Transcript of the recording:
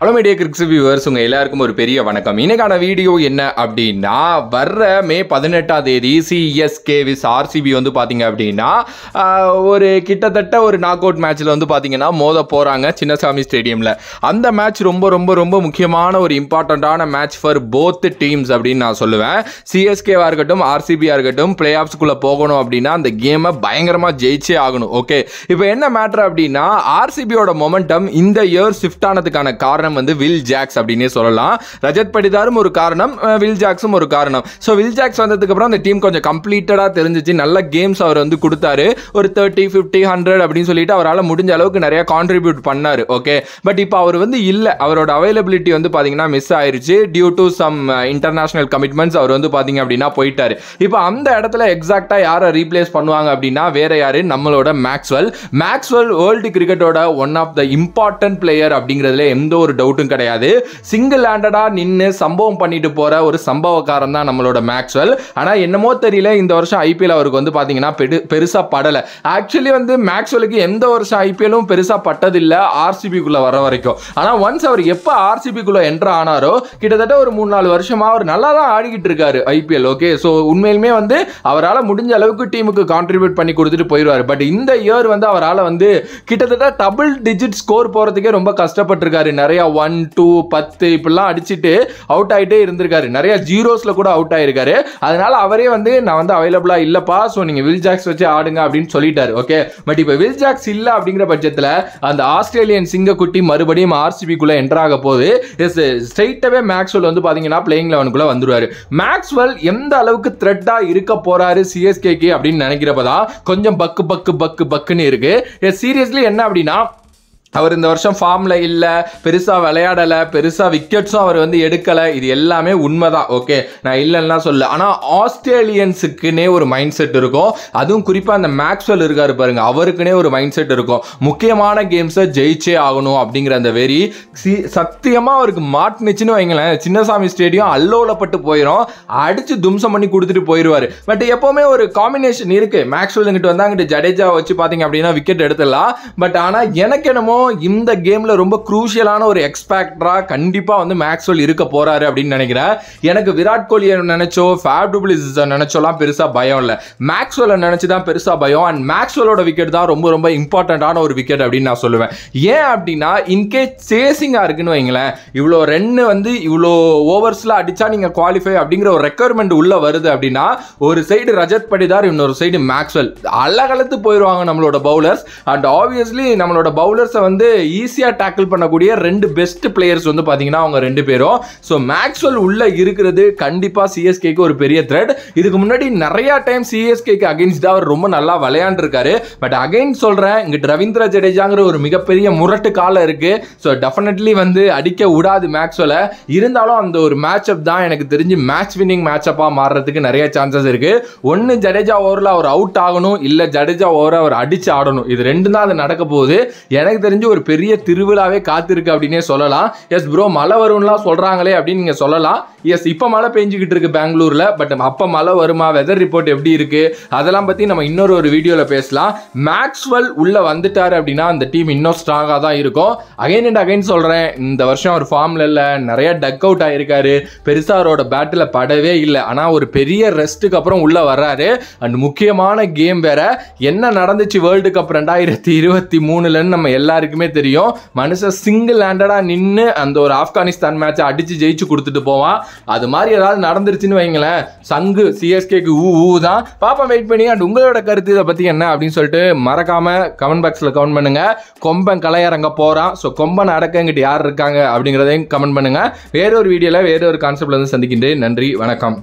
Hello media கிரிக்ஸ் viewers, உங்கள் எல்லாருக்கும் ஒரு பெரிய வணக்கம். இன்னைக்கான வீடியோ என்ன அப்படின்னா, வர்ற மே 18ஆம் தேதி சிஎஸ்கே விஸ் ஆர்சிபி வந்து பார்த்தீங்க அப்படின்னா ஒரு கிட்டத்தட்ட ஒரு நாக் அவுட் மேட்ச்சில் வந்து பார்த்தீங்கன்னா மோத போகிறாங்க சின்னசாமி ஸ்டேடியமில். அந்த மேட்ச் ரொம்ப ரொம்ப ரொம்ப முக்கியமான ஒரு இம்பார்ட்டண்ட்டான மேட்ச் ஃபார் போத் டீம்ஸ் அப்படின்னு நான் சொல்லுவேன். சிஎஸ்கேவாக இருக்கட்டும் ஆர்சிபியாக இருக்கட்டும் பிளே ஆஃப்ஸ்குள்ளே போகணும் அப்படின்னா அந்த கேமை பயங்கரமாக ஜெயிச்சே ஆகணும். ஓகே, இப்போ என்ன மேட்ரு அப்படின்னா, ஆர்சிபியோட மொமெண்டம் இந்த இயர் ஷிஃப்ட் ஆனதுக்கான காரணம் வந்து வில் ஜாக்ஸ் அப்படினே சொல்லலாம். ரஜத் படிதாரும் ஒரு காரணம், வில் ஜாக்ஸும் ஒரு காரணம். ஸோ வில் ஜாக்ஸ் வந்ததுக்கு அப்புறம் அந்த டீம் கொஞ்சம் கம்ப்ளீட்டடா தெரிஞ்சிச்சு. நல்ல கேம்ஸ் அவர் வந்து கொடுத்தாரு. ஒரு 30, 50, 100 அப்படின்னு சொல்லிட்டு அவரால் முடிஞ்ச அளவுக்கு நிறைய கான்ட்ரிபியூட் பண்ணாரு. ஓகே, பட் இப்போ அவர் வந்து இல்ல, அவரோட அவைலபிலிட்டி வந்து பாத்தீங்கன்னா மிஸ் ஆயிருச்சு. Due to some international commitments அவர் வந்து பாத்தீங்க அப்படின்னா போயிட்டாரு. இப்போ அந்த இடத்துல எக்ஸாக்டா யாரை ரீப்ளேஸ் பண்ணுவாங்க அப்படின்னா வேற யாரு, நம்மளோட மேக்ஸ்வெல். மேக்ஸ்வெல் வேர்ல்டு கிரிக்கெட்டோட one of the important player அப்படிங்கிறதுல எந்த ஒரு டவுட்டும் கிடையாது. சிங்கிள் ஹேண்டடா நின்று சம்பவம் பண்ணிட்டு போற ஒரு சம்பவக்காரன் தான் நம்மளோட மேக்ஸ்வெல். ஆனா என்னமோ தெரியல, இந்த வருஷம் ஐபிஎல் அவருக்கு வந்து பாத்தீங்கன்னா பெருசா படல. ஆக்சுவலி வந்து மேக்ஸ்வெலுக்கு எந்த வருஷம் ஐபிஎல்லும் பெருசா பட்டதில்லை ஆர்சிபிக்குள்ள வர வரைக்கும். ஆனா ஒன்ஸ் அவர் எப்ப ஆர்சிபிக்குள்ள என்டர் ஆனாரோ கிட்டத்தட்ட ஒரு 3-4 வருஷமா அவர் நல்லா தான் ஆடிக்கிட்டு இருக்காரு ஐபிஎல். ஓகே, ஸோ உண்மையிலுமே வந்து அவரால் முடிஞ்ச அளவுக்கு டீமுக்கு கான்ட்ரிபியூட் பண்ணி கொடுத்துட்டு போயிடுவார். பட் இந்த இயர் வந்து அவரால் வந்து கிட்டத்தட்ட டபுள் டிஜிட் ஸ்கோர் போறதுக்கே ரொம்ப கஷ்டப்பட்டிருக்காரு. நிறைய 1, 2, 10 இப்படிலாம் அடிச்சுட்டு அவுட் ஆகிட்டே இருந்திருக்காரு. நிறைய ஜீரோஸ்ல கூட அவுட் ஆயிருக்காரு. அதனால அவரே வந்து நான் வந்து அவைலபிளா இல்லப்பா, ஸோ நீங்க வில் ஜாக்ஸ் வச்சு ஆடுங்க அப்படின்னு சொல்லிட்டாரு. ஓகே, பட் இப்போ வில் ஜாக்ஸ் இல்ல அப்படிங்கிற பட்சத்தில் அந்த ஆஸ்திரேலியன் சிங்கக்குட்டி மறுபடியும் ஆர்சிபிக்குள்ள என்டர் ஆக போது ஸ்ட்ரைட்டாவே மேக்ஸ்வெல் வந்து பாத்தீங்கன்னா பிளேயிங் 11க்குள்ள வந்துருவாரு. மேக்ஸ்வெல் எந்த அளவுக்கு த்ரெட்டா இருக்க போறாரு சிஎஸ்கேக்கு அப்படின்னு நினைக்கிறப்பதான் கொஞ்சம் பக்குன்னு இருக்கு. சீரியஸ்லி என்ன அப்படின்னா, அவர் இந்த வருஷம் ஃபார்ம்ல இல்ல, பெருசா விளையாடல, பெருசா விக்கெட்ஸும் அவர் வந்து எடுக்கல. இது எல்லாமே உண்மைதான். ஓகே, நான் இல்லைன்னா சொல்ல. ஆனா ஆஸ்திரேலியன்ஸுக்குன்னே ஒரு மைண்ட் செட் இருக்கும். அதுவும் குறிப்பா அந்த மேக்ஸ்வெல் இருக்காரு பாருங்க, அவருக்குனே ஒரு மைண்ட் செட் இருக்கும். முக்கியமான கேம்ஸை ஜெயிச்சே ஆகணும் அப்படிங்கிற அந்த வெறி சத்தியமா அவருக்கு மாட்டுனுச்சுன்னு வைங்களேன், சின்னசாமி ஸ்டேடியம் அல்லோலப்பட்டு போயிடும். அடிச்சு தும்சம் பண்ணி கொடுத்துட்டு போயிடுவாரு. பட் எப்பவுமே ஒரு காம்பினேஷன் இருக்கு. மேக்ஸ்வெல் இங்கிட்டு வந்தா அங்கிட்டு ஜடேஜா வச்சு பாத்தீங்க அப்படின்னா விக்கெட் எடுத்துடலாம். பட் ஆனா எனக்கு என்னமோ இந்த கேம்ல ரொம்ப குரூஷியலான ஒரு எக்ஸ்பேக்டரா கண்டிப்பா வந்து மேக்ஸ்வெல் இருக்க போறாரு அப்படின்னு நினைக்கிறேன். எனக்கு விராட் கோலியை நினைச்சோ ஃபேப் டு பிளிஸ் நினைச்சோலாம் பெருசா பயம் இல்ல, மேக்ஸ்வெல்லை நினைச்சுதான் பெருசா பயம். அண்ட் மேக்ஸ்வெலோட விக்கெட் தான் ரொம்ப ரொம்ப இம்பார்ட்டன்டான ஒரு விக்கெட் அப்படின்னு நான் சொல்லுவேன். ஏன் அப்படின்னா, இன்கேஸ் சேசிங்கா இருக்குன்னு வைங்களேன், இவ்வளோ ரன்னு வந்து இவ்வளோ ஓவர்ஸ்ல அடிச்சா நீங்க குவாலிஃபை அப்படிங்கிற ஒரு ரெக்குயர்மெண்ட் உள்ள வருது அப்படின்னா, ஒரு சைடு ரஜத் படிதார், இன்னொரு சைடு மேக்ஸ்வெல், அழகலத்து போயிடுவாங்க நம்மளோட பவுலர்ஸ். அண்ட் ஆப்வியஸ்லி நம்மளோட பவுலர்ஸை வந்து ஈஸியா டேக்கிள் பண்ணக்கூடிய ரெண்டு பெஸ்ட் பிளேயர்ஸ் வந்து பாத்தீங்கன்னா அவங்க ரெண்டு பேரும். ஸோ மேக்ஸ்வெல் உள்ள இருக்கிறது கண்டிப்பா சிஎஸ்கேக்கு ஒரு பெரிய த்ரெட். இதுக்கு முன்னாடி நிறைய டைம் சிஎஸ்கேக்கு அகைன்ஸ்டா அவர் ரொம்ப நல்லா விளையாண்டுருக்காரு. பட் அகைன் சொல்றேன், இங்கிட்டு ரவீந்திர ஜடேஜாங்கிற ஒரு மிகப்பெரிய முரட்டு காலம் இருக்கு. ஸோ டெஃபினெட்லி வந்து அடிக்க விடாது மேக்ஸ்வெல்லை. இருந்தாலும் அந்த ஒரு மேட்ச் அப் தான் எனக்கு தெரிஞ்சு மேட்ச் வின்னிங் மேட்ச் அப்பா மாறுறதுக்கு நிறைய சான்சஸ் இருக்கு. ஒன்னு ஜடேஜா ஓவரில் அவர் அவுட் ஆகணும், இல்ல ஜடேஜா ஓவரை அவர் அடிச்சு ஆடணும். இது ரெண்டு தான் அது நடக்க போகுது. எனக்கு தெரிஞ்சு ஒரு பெரிய திருவிழாவே காத்திருக்கு அப்படின்னே சொல்லலாம். எஸ் ப்ரோ, மழை வரும்லாம் சொல்றாங்களே அப்படின்னு நீங்க சொல்லலாம். எஸ், இப்ப மழை பெஞ்சுக்கிட்டு இருக்கு பெங்களூர்ல. பட் அப்ப மழை வருமா, வெதர் ரிப்போர்ட் எப்படி இருக்கு, அதெல்லாம் பத்தி நம்ம இன்னொரு வீடியோல பேசலாம். மேக்ஸ்வெல் உள்ள வந்துட்டாரு அப்படின்னா அந்த டீம் இன்னும் ஸ்ட்ராங்கா தான் இருக்கும். அகைன் அண்ட் அகைன் சொல்றேன், இந்த வருஷம் அவர் ஃபார்ம்ல இல்ல, நிறைய டக் அவுட் ஆயிருக்காரு, பெருசா அவரோட பேட்டில் படவே இல்லை. ஆனா ஒரு பெரிய ரெஸ்ட்டுக்கு அப்புறம் உள்ள வர்றாரு. அண்ட் முக்கியமான கேம் வேற. என்ன நடந்துச்சு வேர்ல்டு கப் 2023 நம்ம எல்லாருக்குமே தெரியும். மனுஷன் சிங்கிள் ஹேண்டடா நின்று அந்த ஒரு ஆப்கானிஸ்தான் மேட்சை அடிச்சு ஜெயிச்சு கொடுத்துட்டு போவான். அது மாதிரி ஏதாவது நடந்துருச்சுன்னு வைங்களேன், சங்கு சிஎஸ்கேக்கு ஊ தான். பாப்பா வெயிட் பண்ணி. அண்ட் உங்களோட கருத்து இதை பத்தி என்ன அப்படின்னு சொல்லிட்டு மறக்காம கமெண்ட் பாக்ஸ்ல கமெண்ட் பண்ணுங்க. கொம்பன் கலையரங்க போறான். ஸோ கொம்பன் அடக்கங்கிட்டு யார் இருக்காங்க அப்படிங்கிறதையும் கமெண்ட் பண்ணுங்க. வேற ஒரு வீடியோல வேற ஒரு கான்செப்ட்ல இருந்து சந்திக்கின்றேன். நன்றி, வணக்கம்.